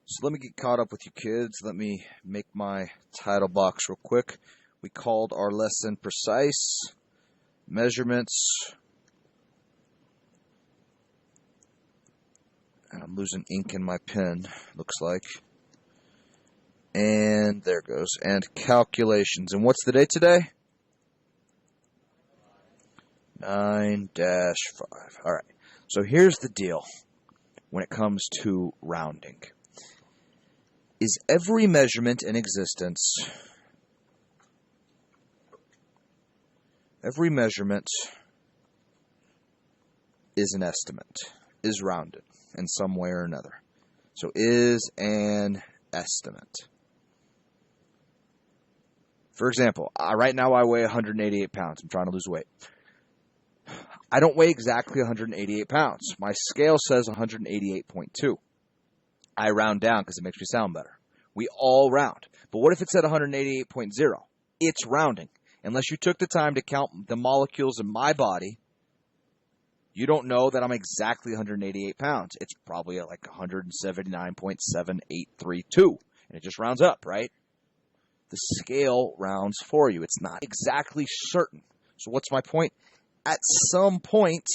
So let me get caught up with you kids. Let me make my title box real quick. We called our lesson Precise Measurements. And I'm losing ink in my pen, looks like. And there it goes. And calculations. And what's the date today? 9-5. Alright. So here's the deal when it comes to rounding. Is every measurement in existence, every measurement is an estimate, is rounded in some way or another. So is an estimate. For example, right now I weigh 188 pounds. I'm trying to lose weight. I don't weigh exactly 188 pounds. My scale says 188.2. I round down because it makes me sound better. We all round. But what if it said 188.0? It's rounding. Unless you took the time to count the molecules in my body, you don't know that I'm exactly 188 pounds. It's probably at like 179.7832. And it just rounds up, right? The scale rounds for you. It's not exactly certain. So what's my point? At some point,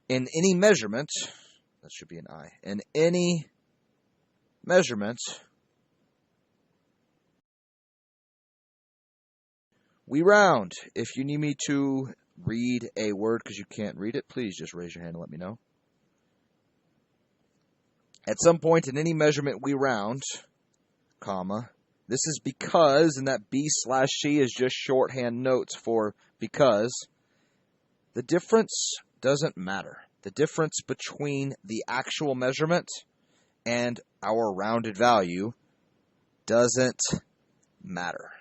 in any measurement, that should be an I, in any measurement, we round. If you need me to read a word because you can't read it, please just raise your hand and let me know. At some point in any measurement, we round, comma. This is because, and that B/C is just shorthand notes for because. The difference doesn't matter. The difference between the actual measurement and our rounded value doesn't matter.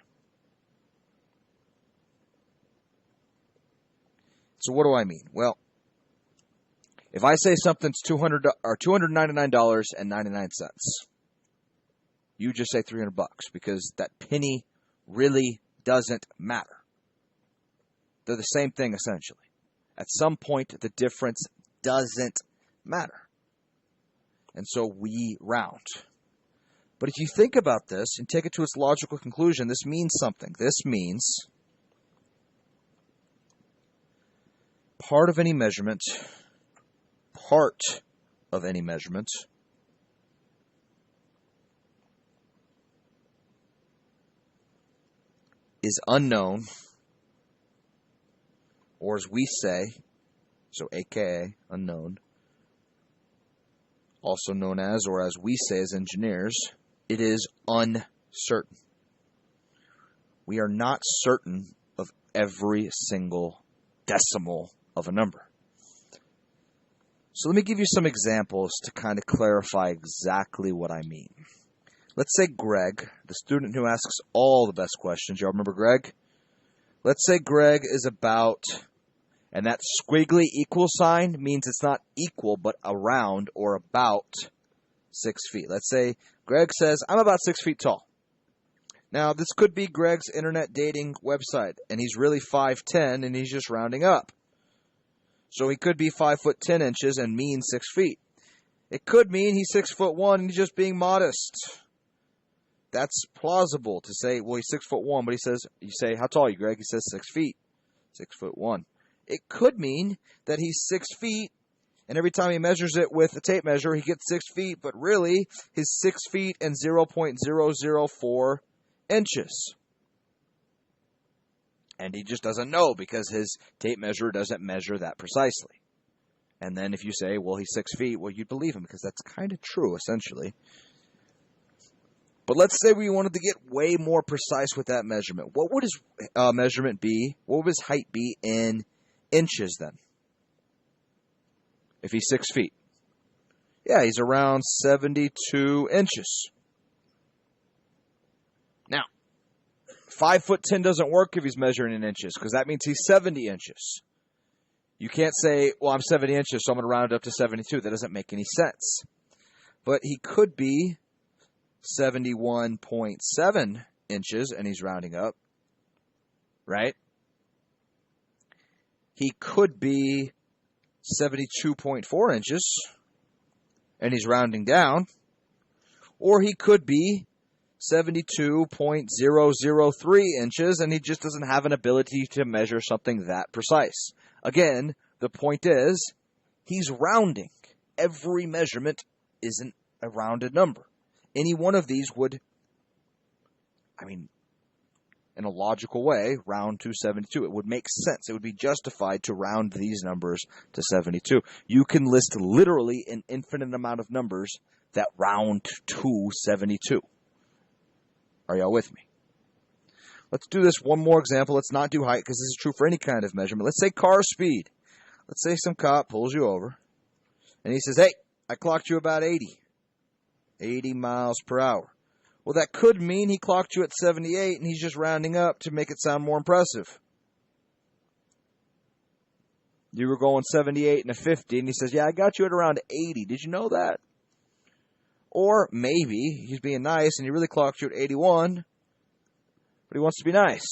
So what do I mean? Well, if I say something's $299.99, you just say $300 because that penny really doesn't matter. They're the same thing essentially. At some point, the difference doesn't matter. And so we round. But if you think about this and take it to its logical conclusion, this means something. This means part of any measurement is unknown, or as we say, so aka unknown, also known as, or as we say as engineers, it is uncertain. We are not certain of every single decimal of a number. So let me give you some examples to kind of clarify exactly what I mean. Let's say Greg, the student who asks all the best questions. Y'all remember Greg? Let's say Greg is about, and that squiggly equal sign means it's not equal, but around or about 6 feet. Let's say Greg says, I'm about 6 feet tall. Now, this could be Greg's internet dating website, and he's really 5'10", and he's just rounding up. So he could be 5'10" and mean 6 feet. It could mean he's 6'1" and he's just being modest. That's plausible to say, well, he's 6'1", but he says, you say, how tall are you, Greg? He says 6 feet, 6'1". It could mean that he's 6 feet, and every time he measures it with a tape measure, he gets 6 feet, but really, he's 6 feet and 0.004 inches. And he just doesn't know because his tape measure doesn't measure that precisely. And then if you say, well, he's 6 feet, well, you'd believe him because that's kind of true, essentially. But let's say we wanted to get way more precise with that measurement. What would his measurement be? What would his height be in inches then? If he's 6 feet. Yeah, he's around 72 inches. Now, 5'10" doesn't work if he's measuring in inches because that means he's 70 inches. You can't say, well, I'm 70 inches, so I'm going to round it up to 72. That doesn't make any sense. But he could be 71.7 inches, and he's rounding up, right? He could be 72.4 inches, and he's rounding down. Or he could be 72.003 inches, and he just doesn't have an ability to measure something that precise. Again, the point is, he's rounding. Every measurement isn't a rounded number. Any one of these would, in a logical way, round to 72. It would make sense. It would be justified to round these numbers to 72. You can list literally an infinite amount of numbers that round to 72. Are y'all with me? Let's do this one more example. Let's not do height because this is true for any kind of measurement. Let's say car speed. Let's say some cop pulls you over and he says, hey, I clocked you about 80 miles per hour. Well, that could mean he clocked you at 78 and he's just rounding up to make it sound more impressive. You were going 78 and a 50 and he says, yeah, I got you at around 80. Did you know that? Or maybe he's being nice and he really clocked you at 81, but he wants to be nice.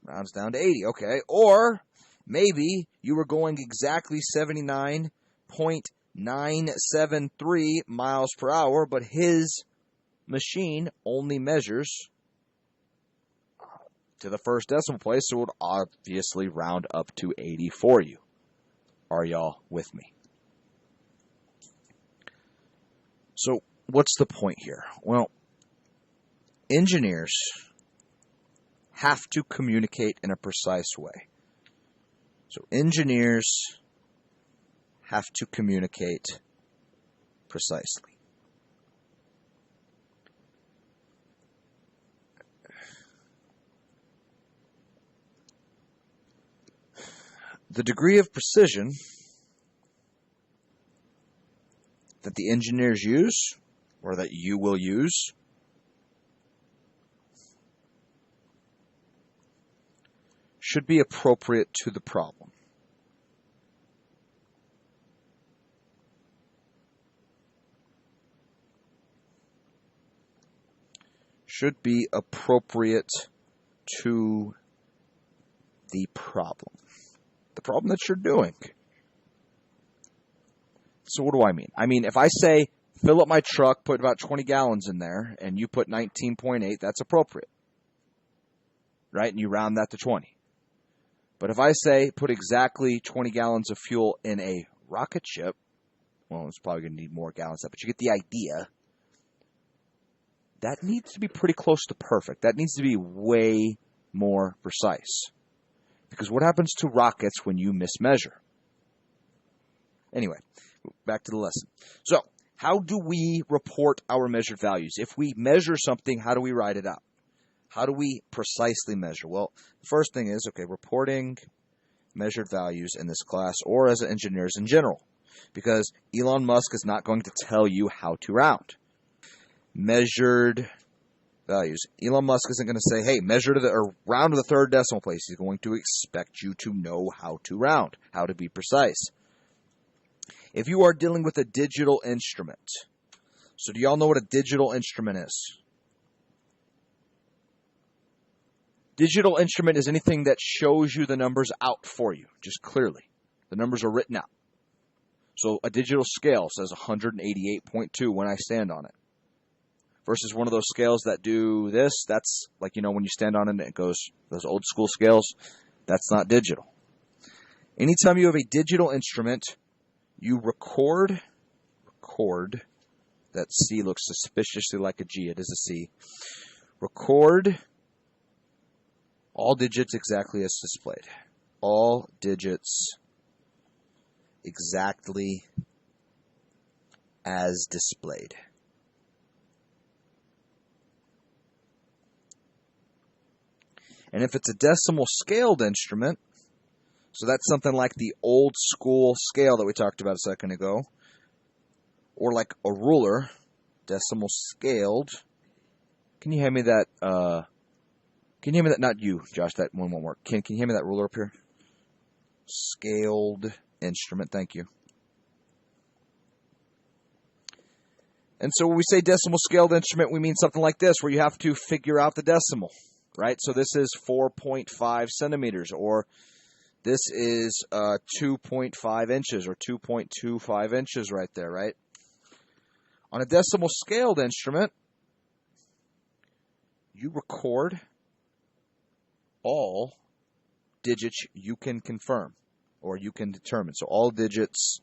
Rounds down to 80, okay. Or maybe you were going exactly 79.973 miles per hour, but his machine only measures to the first decimal place, so it would obviously round up to 80 for you. Are y'all with me? So, what's the point here? Well, engineers have to communicate in a precise way. So, engineers have to communicate precisely. The degree of precision that the engineers use, or that you will use, should be appropriate to the problem. Should be appropriate to the problem. The problem that you're doing. So what do I mean? I mean, if I say, fill up my truck, put about 20 gallons in there, and you put 19.8, that's appropriate. Right? And you round that to 20. But if I say, put exactly 20 gallons of fuel in a rocket ship, well, it's probably going to need more gallons, but you get the idea. That needs to be pretty close to perfect. That needs to be way more precise. Because what happens to rockets when you mismeasure? Anyway, back to the lesson. So, how do we report our measured values? If we measure something, how do we write it out? How do we precisely measure? Well, the first thing is, reporting measured values in this class or as engineers in general. Because Elon Musk is not going to tell you how to round. Measured values. Elon Musk isn't going to say, hey, round to the third decimal place. He's going to expect you to know how to round, how to be precise. If you are dealing with a digital instrument, so do y'all know what a digital instrument is? Digital instrument is anything that shows you the numbers out for you, just clearly. The numbers are written out. So a digital scale says 188.2 when I stand on it. Versus one of those scales that do this, that's like, when you stand on it and it goes, those old school scales, that's not digital. Anytime you have a digital instrument, you record, that C looks suspiciously like a G, it is a C. Record all digits exactly as displayed. All digits exactly as displayed. And if it's a decimal scaled instrument, so that's something like the old school scale that we talked about a second ago, or like a ruler, decimal scaled. Can you hand me that? Not you, Josh. That one won't work. Can you hand me that ruler up here? Scaled instrument. Thank you. And so when we say decimal scaled instrument, we mean something like this, where you have to figure out the decimal. Right? So this is 4.5 centimeters, or This is 2.5 inches or 2.25 inches right there, right? On a decimal scaled instrument, you record all digits you can confirm or you can determine. So all digits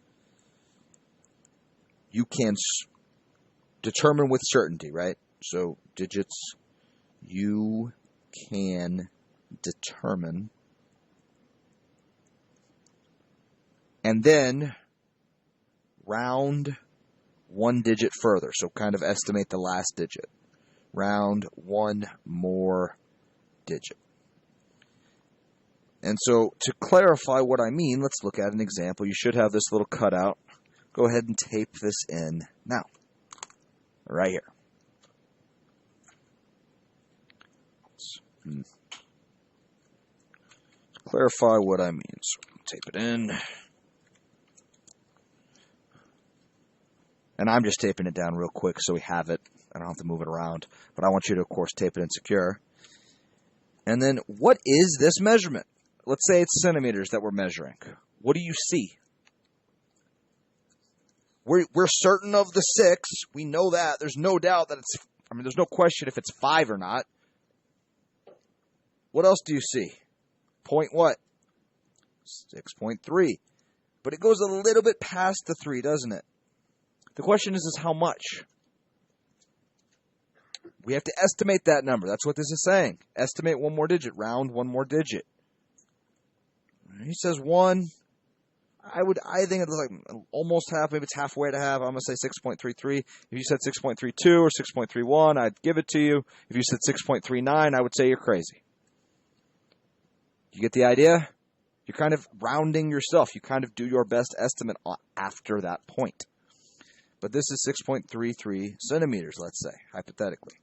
you can determine with certainty, right? So digits you can determine. And then round one digit further. So kind of estimate the last digit. Round one more digit. And so to clarify what I mean, let's look at an example. You should have this little cutout. Go ahead and tape this in now. Right here. To clarify what I mean. So tape it in. And I'm just taping it down real quick so we have it. I don't have to move it around. But I want you to, of course, tape it in secure. And then what is this measurement? Let's say it's centimeters that we're measuring. What do you see? We're certain of the 6. We know that. There's no doubt that it's, there's no question if it's 5 or not. What else do you see? Point what? 6.3. But it goes a little bit past the 3, doesn't it? The question is how much? We have to estimate that number. That's what this is saying. Estimate one more digit. Round one more digit. He says 1. I think it's like almost half. Maybe it's halfway to half. I'm going to say 6.33. If you said 6.32 or 6.31, I'd give it to you. If you said 6.39, I would say you're crazy. You get the idea? You're kind of rounding yourself. You kind of do your best estimate after that point. But this is 6.33 centimeters, let's say, hypothetically.